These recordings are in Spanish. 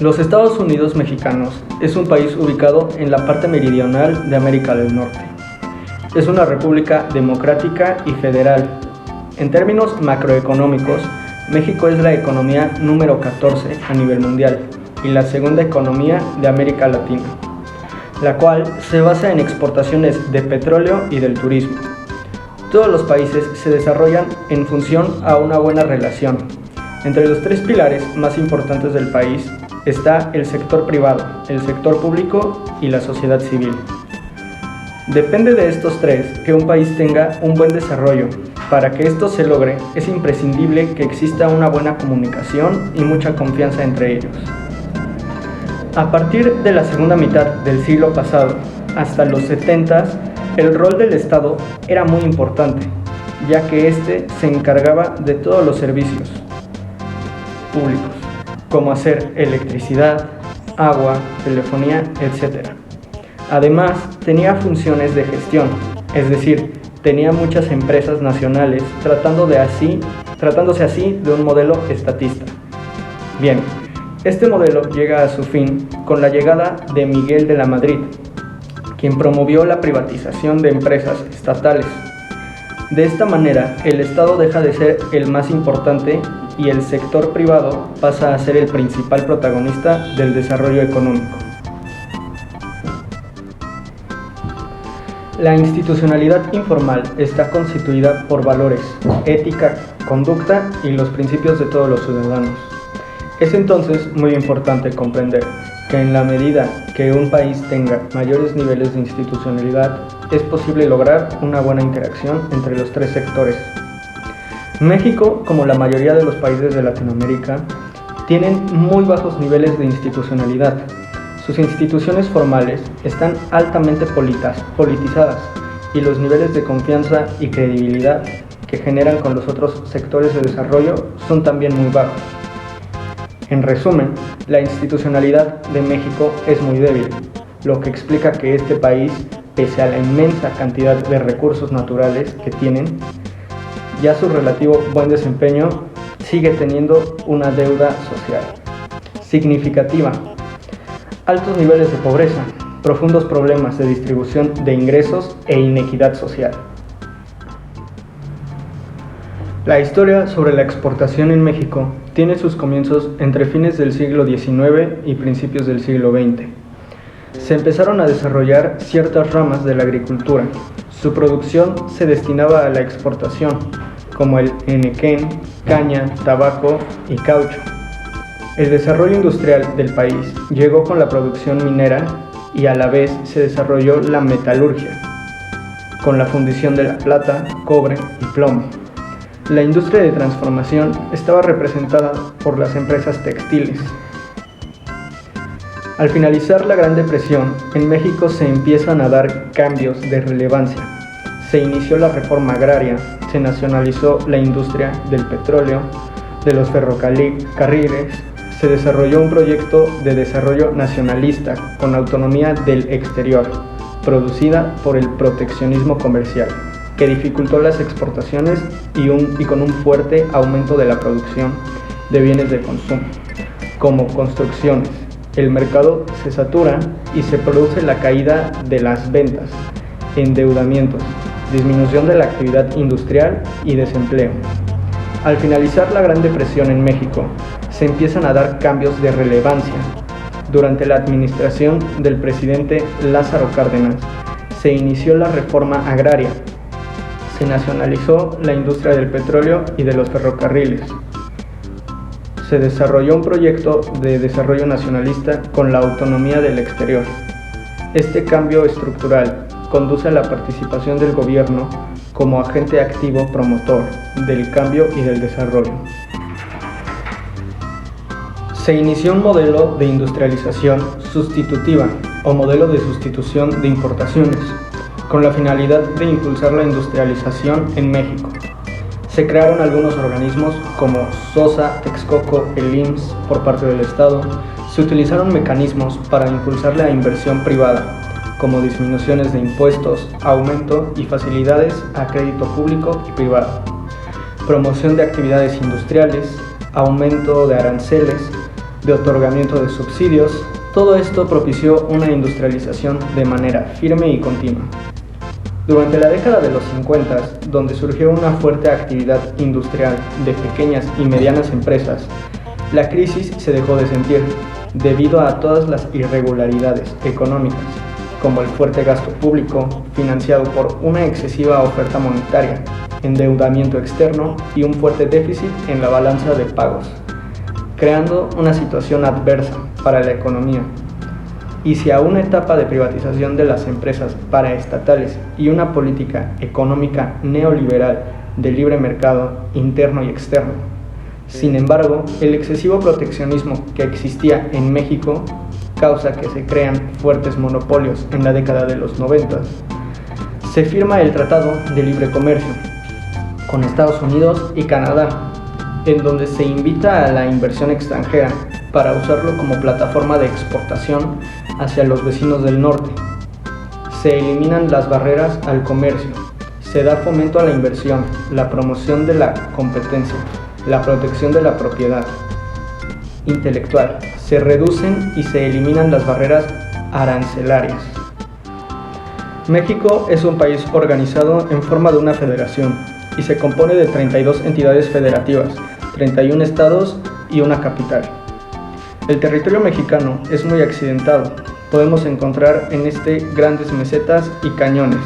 Los Estados Unidos mexicanos es un país ubicado en la parte meridional de América del Norte. Es una república democrática y federal. En términos macroeconómicos, México es la economía número 14 a nivel mundial y la segunda economía de América Latina, la cual se basa en exportaciones de petróleo y del turismo. Todos los países se desarrollan en función a una buena relación. Entre los tres pilares más importantes del país está el sector privado, el sector público y la sociedad civil. Depende de estos tres que un país tenga un buen desarrollo. Para que esto se logre, es imprescindible que exista una buena comunicación y mucha confianza entre ellos. A partir de la segunda mitad del siglo pasado, hasta los 70s, el rol del Estado era muy importante, ya que éste se encargaba de todos los servicios públicos, como hacer electricidad, agua, telefonía, etc. Además, tenía funciones de gestión, es decir, tenía muchas empresas nacionales tratándose así de un modelo estatista. Bien, este modelo llega a su fin con la llegada de Miguel de la Madrid, quien promovió la privatización de empresas estatales. De esta manera, el Estado deja de ser el más importante y el sector privado pasa a ser el principal protagonista del desarrollo económico. La institucionalidad informal está constituida por valores, ética, conducta y los principios de todos los ciudadanos. Es entonces muy importante comprender que en la medida que un país tenga mayores niveles de institucionalidad, es posible lograr una buena interacción entre los tres sectores. México, como la mayoría de los países de Latinoamérica, tienen muy bajos niveles de institucionalidad. Sus instituciones formales están altamente politizadas y los niveles de confianza y credibilidad que generan con los otros sectores de desarrollo son también muy bajos. En resumen, la institucionalidad de México es muy débil, lo que explica que este país, pese a la inmensa cantidad de recursos naturales que tienen, ya su relativo buen desempeño sigue teniendo una deuda social significativa. Altos niveles de pobreza, profundos problemas de distribución de ingresos e inequidad social. La historia sobre la exportación en México tiene sus comienzos entre fines del siglo XIX y principios del siglo XX. Se empezaron a desarrollar ciertas ramas de la agricultura. Su producción se destinaba a la exportación, como el henequén, caña, tabaco y caucho. El desarrollo industrial del país llegó con la producción minera y a la vez se desarrolló la metalurgia, con la fundición de la plata, cobre y plomo. La industria de transformación estaba representada por las empresas textiles. Al finalizar la Gran Depresión, en México se empiezan a dar cambios de relevancia. Se inició la reforma agraria, se nacionalizó la industria del petróleo, de los ferrocarriles, se desarrolló un proyecto de desarrollo nacionalista con autonomía del exterior, producida por el proteccionismo comercial, que dificultó las exportaciones y con un fuerte aumento de la producción de bienes de consumo, como construcciones. El mercado se satura y se produce la caída de las ventas, endeudamientos, disminución de la actividad industrial y desempleo. Al finalizar la Gran Depresión en México, se empiezan a dar cambios de relevancia. Durante la administración del presidente Lázaro Cárdenas, se inició la reforma agraria. Se nacionalizó la industria del petróleo y de los ferrocarriles. Se desarrolló un proyecto de desarrollo nacionalista con la autonomía del exterior. Este cambio estructural conduce a la participación del gobierno como agente activo promotor del cambio y del desarrollo. Se inició un modelo de industrialización sustitutiva o modelo de sustitución de importaciones, con la finalidad de impulsar la industrialización en México. Se crearon algunos organismos como SOSA, Texcoco, el IMSS por parte del Estado. Se utilizaron mecanismos para impulsar la inversión privada, como disminuciones de impuestos, aumento y facilidades a crédito público y privado, promoción de actividades industriales, aumento de aranceles, de otorgamiento de subsidios. Todo esto propició una industrialización de manera firme y continua. Durante la década de los 50, donde surgió una fuerte actividad industrial de pequeñas y medianas empresas, la crisis se dejó de sentir debido a todas las irregularidades económicas, como el fuerte gasto público financiado por una excesiva oferta monetaria, endeudamiento externo y un fuerte déficit en la balanza de pagos, creando una situación adversa para la economía. Y si a una etapa de privatización de las empresas paraestatales y una política económica neoliberal de libre mercado interno y externo. Sin embargo, el excesivo proteccionismo que existía en México causa que se crean fuertes monopolios en la década de los 90. Se firma el Tratado de Libre Comercio con Estados Unidos y Canadá, en donde se invita a la inversión extranjera para usarlo como plataforma de exportación hacia los vecinos del norte. Se eliminan las barreras al comercio, se da fomento a la inversión, la promoción de la competencia, la protección de la propiedad intelectual, se reducen y se eliminan las barreras arancelarias. México es un país organizado en forma de una federación y se compone de 32 entidades federativas, 31 estados y una capital. El territorio mexicano es muy accidentado. Podemos encontrar en este grandes mesetas y cañones,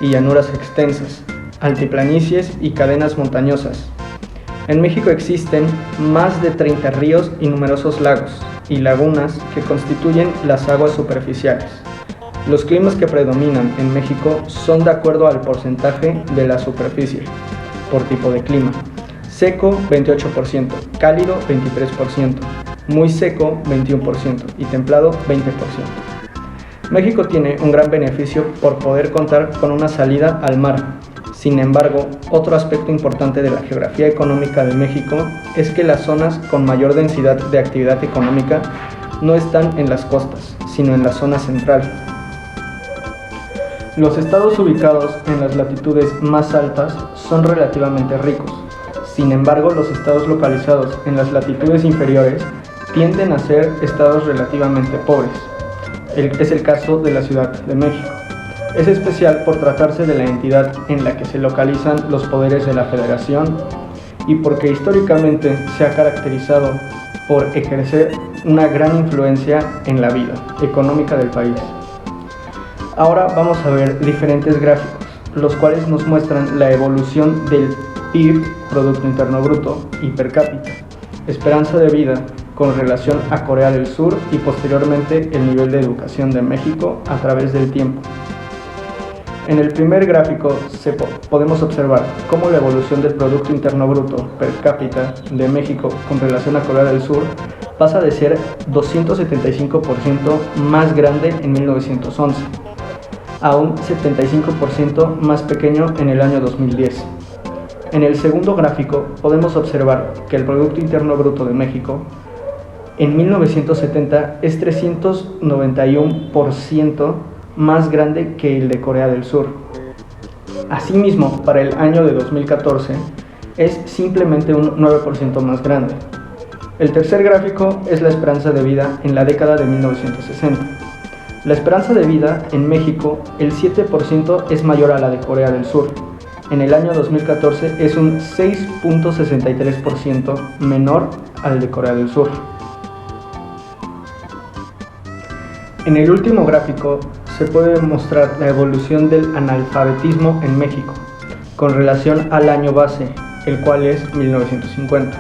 y llanuras extensas, altiplanicies y cadenas montañosas. En México existen más de 30 ríos y numerosos lagos y lagunas que constituyen las aguas superficiales. Los climas que predominan en México son de acuerdo al porcentaje de la superficie, por tipo de clima. Seco 28%, cálido 23%, muy seco 21% y templado 20%. México tiene un gran beneficio por poder contar con una salida al mar. Sin embargo, otro aspecto importante de la geografía económica de México es que las zonas con mayor densidad de actividad económica no están en las costas, sino en la zona central. Los estados ubicados en las latitudes más altas son relativamente ricos. Sin embargo, los estados localizados en las latitudes inferiores tienden a ser estados relativamente pobres. Es el caso de la Ciudad de México. Es especial por tratarse de la entidad en la que se localizan los poderes de la Federación y porque históricamente se ha caracterizado por ejercer una gran influencia en la vida económica del país. Ahora vamos a ver diferentes gráficos, los cuales nos muestran la evolución del PIB, Producto Interno Bruto, y per cápita, esperanza de vida con relación a Corea del Sur y posteriormente el nivel de educación de México a través del tiempo. En el primer gráfico podemos observar cómo la evolución del Producto Interno Bruto per cápita de México con relación a Corea del Sur pasa de ser 275% más grande en 1911 a un 75% más pequeño en el año 2010. En el segundo gráfico podemos observar que el Producto Interno Bruto de México en 1970 es 391% más grande que el de Corea del Sur. Asimismo, para el año de 2014 es simplemente un 9% más grande. El tercer gráfico es la esperanza de vida en la década de 1960. La esperanza de vida en México, el 7% es mayor a la de Corea del Sur. En el año 2014 es un 6.63% menor al de Corea del Sur. En el último gráfico se puede mostrar la evolución del analfabetismo en México con relación al año base, el cual es 1950.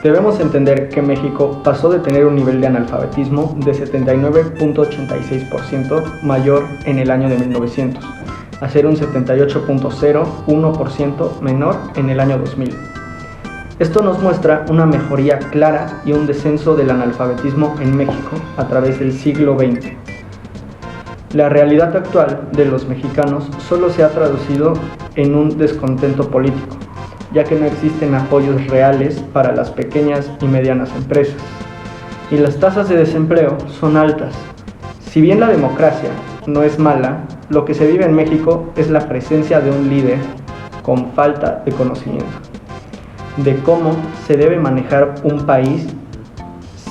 Debemos entender que México pasó de tener un nivel de analfabetismo de 79.86% mayor en el año de 1900 a ser un 78.01% menor en el año 2000. Esto nos muestra una mejoría clara y un descenso del analfabetismo en México a través del siglo XX. La realidad actual de los mexicanos solo se ha traducido en un descontento político, ya que no existen apoyos reales para las pequeñas y medianas empresas, y las tasas de desempleo son altas. Si bien la democracia no es mala, lo que se vive en México es la presencia de un líder con falta de conocimiento de cómo se debe manejar un país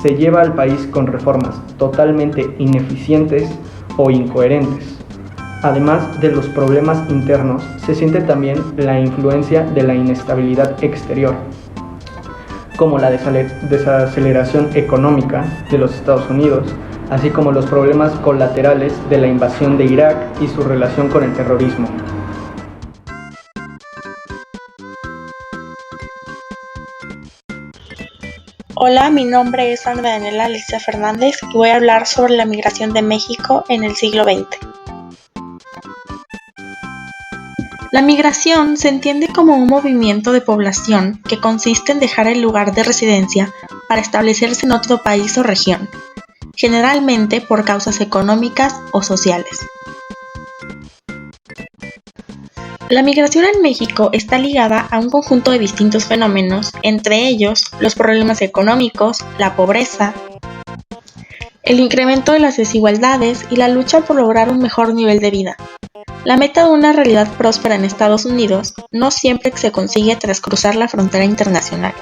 se lleva al país con reformas totalmente ineficientes o incoherentes. Además de los problemas internos, se siente también la influencia de la inestabilidad exterior, como la desaceleración económica de los Estados Unidos, así como los problemas colaterales de la invasión de Irak y su relación con el terrorismo. Hola, mi nombre es Ana Daniela Alicia Fernández y voy a hablar sobre la migración de México en el siglo XX. La migración se entiende como un movimiento de población que consiste en dejar el lugar de residencia para establecerse en otro país o región, generalmente por causas económicas o sociales. La migración en México está ligada a un conjunto de distintos fenómenos, entre ellos los problemas económicos, la pobreza, el incremento de las desigualdades y la lucha por lograr un mejor nivel de vida. La meta de una realidad próspera en Estados Unidos no siempre se consigue tras cruzar la frontera internacional.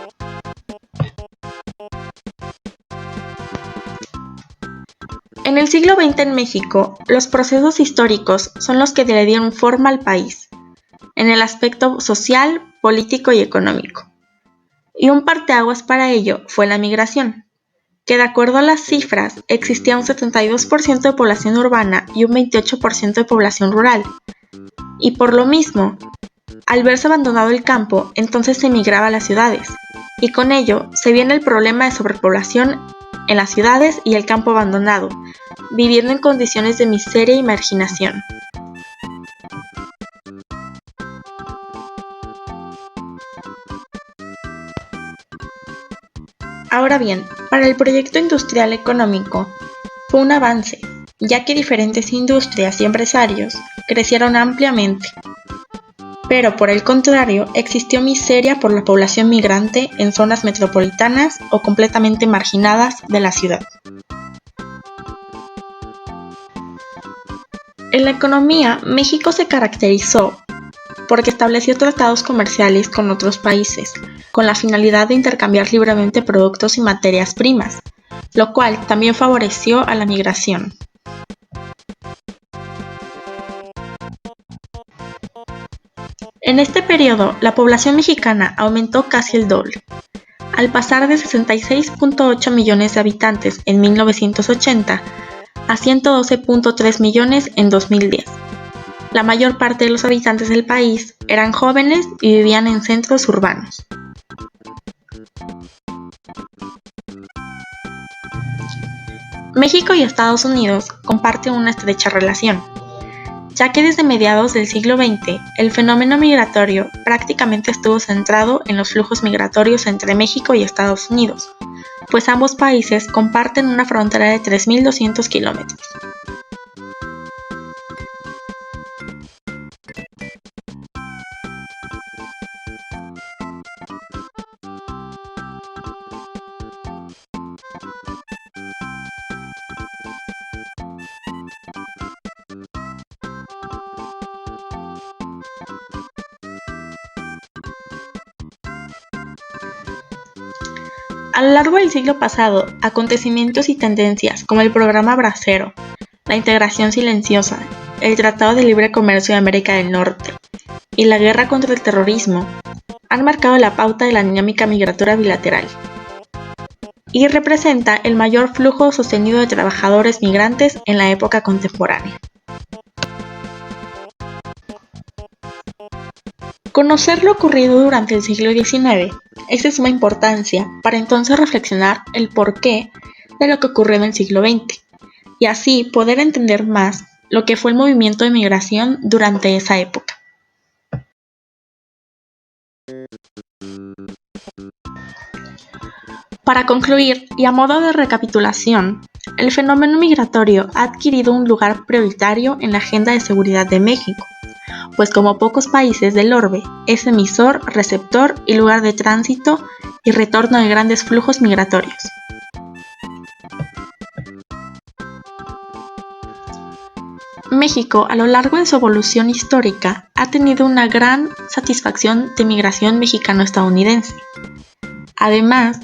En el siglo XX en México, los procesos históricos son los que le dieron forma al país, en el aspecto social, político y económico. Y un parteaguas para ello fue la migración, que de acuerdo a las cifras existía un 72% de población urbana y un 28% de población rural. Y por lo mismo, al verse abandonado el campo, entonces se emigraba a las ciudades, y con ello se viene el problema de sobrepoblación en las ciudades y el campo abandonado, viviendo en condiciones de miseria y marginación. Ahora bien, para el proyecto industrial económico fue un avance, ya que diferentes industrias y empresarios crecieron ampliamente. Pero por el contrario, existió miseria por la población migrante en zonas metropolitanas o completamente marginadas de la ciudad. En la economía, México se caracterizó porque estableció tratados comerciales con otros países, con la finalidad de intercambiar libremente productos y materias primas, lo cual también favoreció a la migración. En este periodo, la población mexicana aumentó casi el doble, al pasar de 66.8 millones de habitantes en 1980 a 112.3 millones en 2010. La mayor parte de los habitantes del país eran jóvenes y vivían en centros urbanos. México y Estados Unidos comparten una estrecha relación, ya que desde mediados del siglo XX el fenómeno migratorio prácticamente estuvo centrado en los flujos migratorios entre México y Estados Unidos, pues ambos países comparten una frontera de 3.200 kilómetros. A lo largo del siglo pasado, acontecimientos y tendencias como el programa Bracero, la integración silenciosa, el Tratado de Libre Comercio de América del Norte y la guerra contra el terrorismo han marcado la pauta de la dinámica migratoria bilateral y representa el mayor flujo sostenido de trabajadores migrantes en la época contemporánea. Conocer lo ocurrido durante el siglo XIX es de suma importancia para entonces reflexionar el porqué de lo que ocurrió en el siglo XX y así poder entender más lo que fue el movimiento de migración durante esa época. Para concluir, y a modo de recapitulación, el fenómeno migratorio ha adquirido un lugar prioritario en la agenda de seguridad de México, pues como pocos países del orbe, es emisor, receptor y lugar de tránsito y retorno de grandes flujos migratorios. México, a lo largo de su evolución histórica, ha tenido una gran satisfacción de migración mexicano-estadounidense. Además,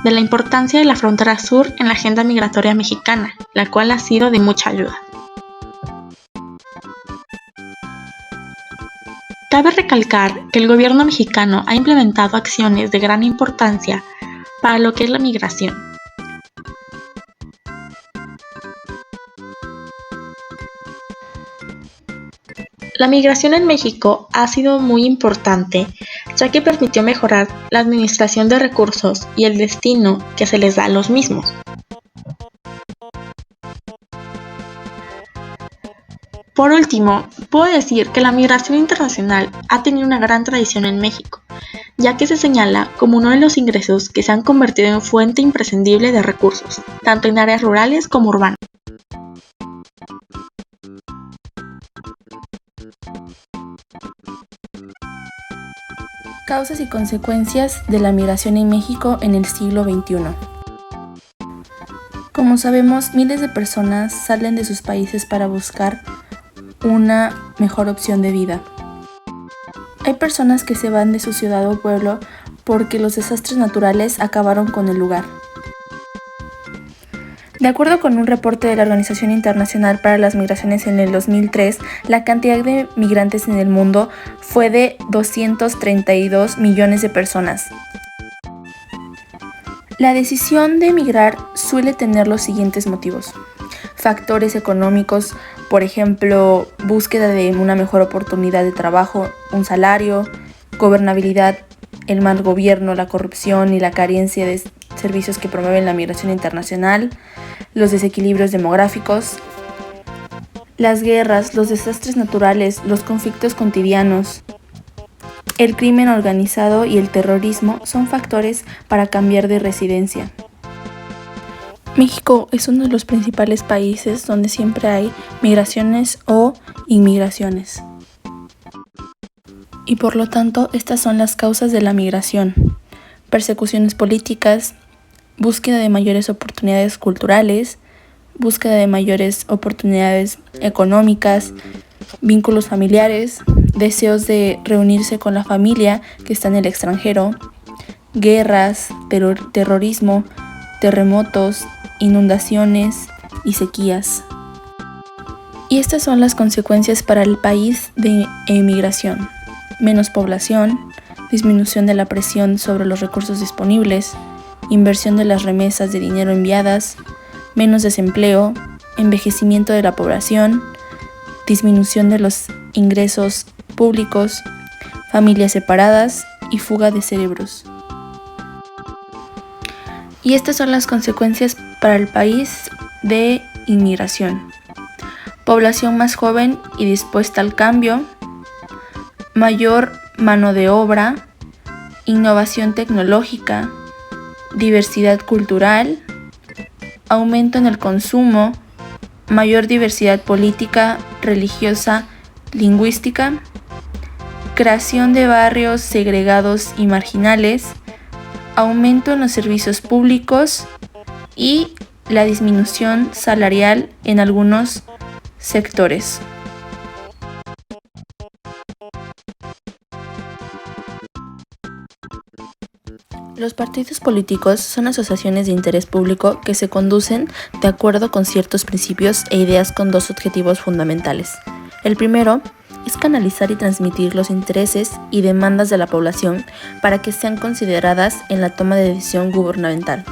de la importancia de la frontera sur en la agenda migratoria mexicana, la cual ha sido de mucha ayuda. Cabe recalcar que el gobierno mexicano ha implementado acciones de gran importancia para lo que es la migración. La migración en México ha sido muy importante, ya que permitió mejorar la administración de recursos y el destino que se les da a los mismos. Por último, puedo decir que la migración internacional ha tenido una gran tradición en México, ya que se señala como uno de los ingresos que se han convertido en fuente imprescindible de recursos, tanto en áreas rurales como urbanas. Causas y consecuencias de la migración en México en el siglo XXI. Como sabemos, miles de personas salen de sus países para buscar una mejor opción de vida. Hay personas que se van de su ciudad o pueblo porque los desastres naturales acabaron con el lugar. De acuerdo con un reporte de la Organización Internacional para las Migraciones en el 2003, la cantidad de migrantes en el mundo fue de 232 millones de personas. La decisión de emigrar suele tener los siguientes motivos: factores económicos, por ejemplo, búsqueda de una mejor oportunidad de trabajo, un salario; gobernabilidad, el mal gobierno, la corrupción y la carencia de servicios que promueven la migración internacional; los desequilibrios demográficos; las guerras, los desastres naturales, los conflictos cotidianos; el crimen organizado y el terrorismo son factores para cambiar de residencia. México es uno de los principales países donde siempre hay migraciones o inmigraciones. Y por lo tanto, estas son las causas de la migración: persecuciones políticas, búsqueda de mayores oportunidades culturales, búsqueda de mayores oportunidades económicas, vínculos familiares, deseos de reunirse con la familia que está en el extranjero, guerras, terrorismo, terremotos, inundaciones y sequías. Y estas son las consecuencias para el país de emigración: menos población, disminución de la presión sobre los recursos disponibles, inversión de las remesas de dinero enviadas, menos desempleo, envejecimiento de la población, disminución de los ingresos públicos, familias separadas y fuga de cerebros. Y estas son las consecuencias para el país de inmigración: población más joven y dispuesta al cambio, mayor mano de obra, innovación tecnológica, diversidad cultural, aumento en el consumo, mayor diversidad política, religiosa, lingüística, creación de barrios segregados y marginales, aumento en los servicios públicos y la disminución salarial en algunos sectores. Los partidos políticos son asociaciones de interés público que se conducen de acuerdo con ciertos principios e ideas con dos objetivos fundamentales. El primero es canalizar y transmitir los intereses y demandas de la población para que sean consideradas en la toma de decisión gubernamental.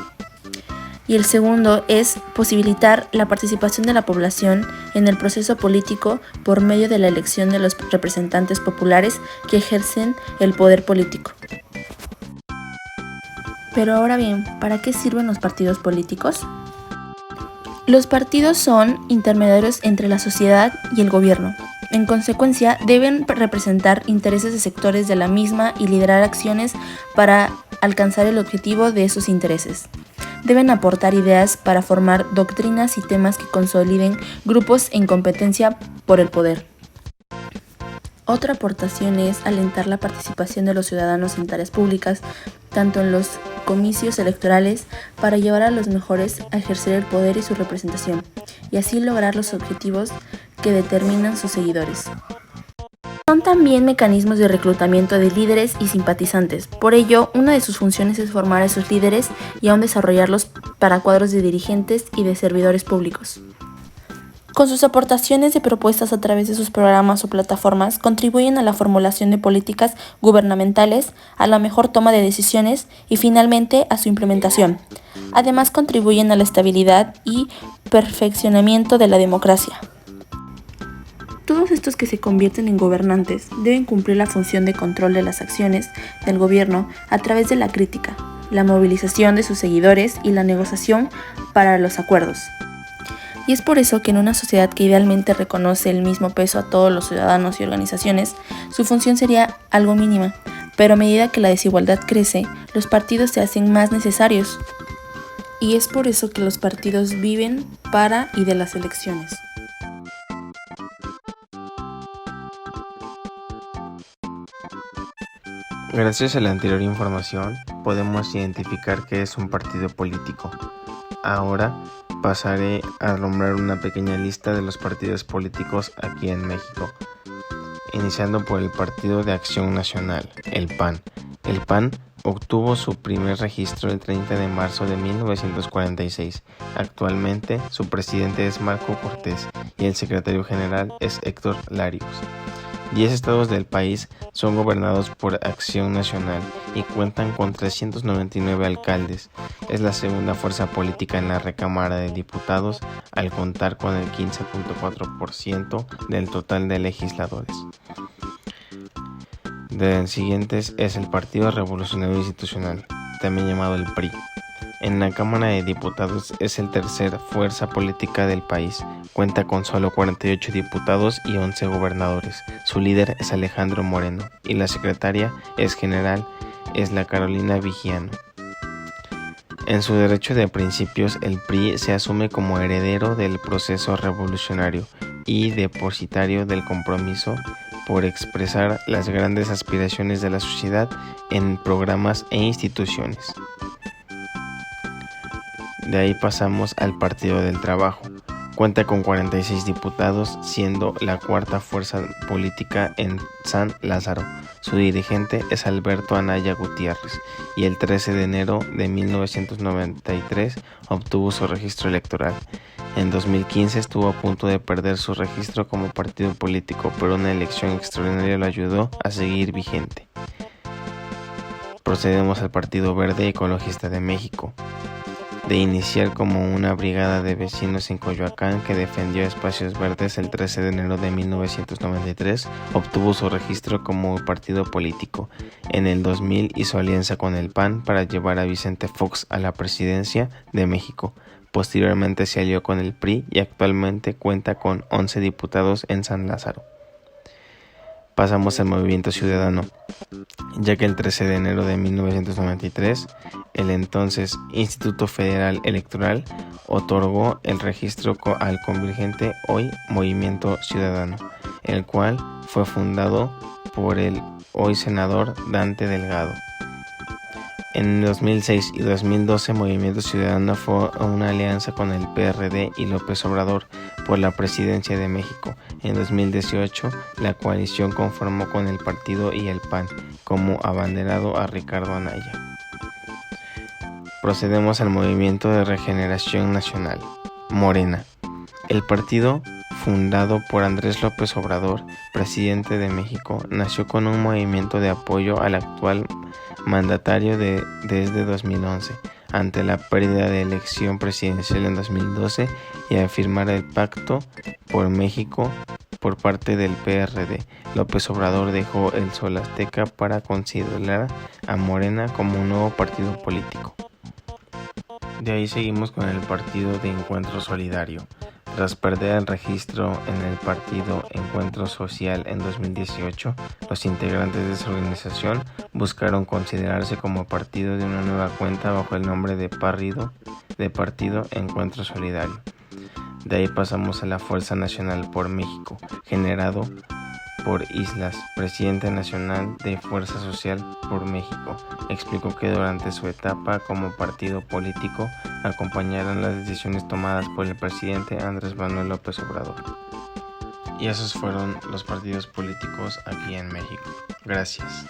Y el segundo es posibilitar la participación de la población en el proceso político por medio de la elección de los representantes populares que ejercen el poder político. Pero ahora bien, ¿para qué sirven los partidos políticos? Los partidos son intermediarios entre la sociedad y el gobierno. En consecuencia, deben representar intereses de sectores de la misma y liderar acciones para alcanzar el objetivo de esos intereses. Deben aportar ideas para formar doctrinas y temas que consoliden grupos en competencia por el poder. Otra aportación es alentar la participación de los ciudadanos en tareas públicas, tanto en los comicios electorales, para llevar a los mejores a ejercer el poder y su representación, y así lograr los objetivos que determinan sus seguidores. Son también mecanismos de reclutamiento de líderes y simpatizantes. Por ello, una de sus funciones es formar a esos líderes y aún desarrollarlos para cuadros de dirigentes y de servidores públicos. Con sus aportaciones de propuestas a través de sus programas o plataformas, contribuyen a la formulación de políticas gubernamentales, a la mejor toma de decisiones y finalmente a su implementación. Además, contribuyen a la estabilidad y perfeccionamiento de la democracia. Todos estos que se convierten en gobernantes deben cumplir la función de control de las acciones del gobierno a través de la crítica, la movilización de sus seguidores y la negociación para los acuerdos. Y es por eso que en una sociedad que idealmente reconoce el mismo peso a todos los ciudadanos y organizaciones, su función sería algo mínima, pero a medida que la desigualdad crece, los partidos se hacen más necesarios. Y es por eso que los partidos viven para y de las elecciones. Gracias a la anterior información, podemos identificar qué es un partido político. Ahora pasaré a nombrar una pequeña lista de los partidos políticos aquí en México, iniciando por el Partido de Acción Nacional, el PAN. El PAN obtuvo su primer registro el 30 de marzo de 1946. Actualmente, su presidente es Marco Cortés y el secretario general es Héctor Larios. 10 estados del país son gobernados por Acción Nacional y cuentan con 399 alcaldes. Es la segunda fuerza política en la Recámara de Diputados al contar con el 15.4% del total de legisladores. De los siguientes es el Partido Revolucionario Institucional, también llamado el PRI. En la Cámara de Diputados es el tercer fuerza política del país. Cuenta con solo 48 diputados y 11 gobernadores. Su líder es Alejandro Moreno y la secretaria general es la Carolina Vigiano. En su derecho de principios, el PRI se asume como heredero del proceso revolucionario y depositario del compromiso por expresar las grandes aspiraciones de la sociedad en programas e instituciones. De ahí pasamos al Partido del Trabajo. Cuenta con 46 diputados, siendo la cuarta fuerza política en San Lázaro. Su dirigente es Alberto Anaya Gutiérrez y el 13 de enero de 1993 obtuvo su registro electoral. En 2015 estuvo a punto de perder su registro como partido político, pero una elección extraordinaria lo ayudó a seguir vigente. Procedemos al Partido Verde Ecologista de México. De iniciar como una brigada de vecinos en Coyoacán que defendió espacios verdes, el 13 de enero de 1993 obtuvo su registro como partido político. En el 2000 hizo alianza con el PAN para llevar a Vicente Fox a la presidencia de México. Posteriormente se alió con el PRI y actualmente cuenta con 11 diputados en San Lázaro. Pasamos al Movimiento Ciudadano, ya que el 13 de enero de 1993, el entonces Instituto Federal Electoral otorgó el registro al convergente hoy Movimiento Ciudadano, el cual fue fundado por el hoy senador Dante Delgado. En 2006 y 2012, Movimiento Ciudadano fue una alianza con el PRD y López Obrador por la presidencia de México. En 2018, la coalición conformó con el partido y el PAN como abanderado a Ricardo Anaya. Procedemos al Movimiento de Regeneración Nacional, Morena. El partido, fundado por Andrés López Obrador, presidente de México, nació con un movimiento de apoyo al actual mandatario desde 2011, ante la pérdida de elección presidencial en 2012 y a firmar el Pacto por México por parte del PRD. López Obrador dejó el Sol Azteca para considerar a Morena como un nuevo partido político. De ahí seguimos con el Partido de Encuentro Solidario. Tras perder el registro en el Partido Encuentro Social en 2018, los integrantes de esa organización buscaron considerarse como partido de una nueva cuenta bajo el nombre de Partido Encuentro Solidario. De ahí pasamos a la Fuerza Nacional por México, generado por Islas, presidente nacional de Fuerza Social por México. Explicó que durante su etapa como partido político acompañaron las decisiones tomadas por el presidente Andrés Manuel López Obrador. Y esos fueron los partidos políticos aquí en México. Gracias.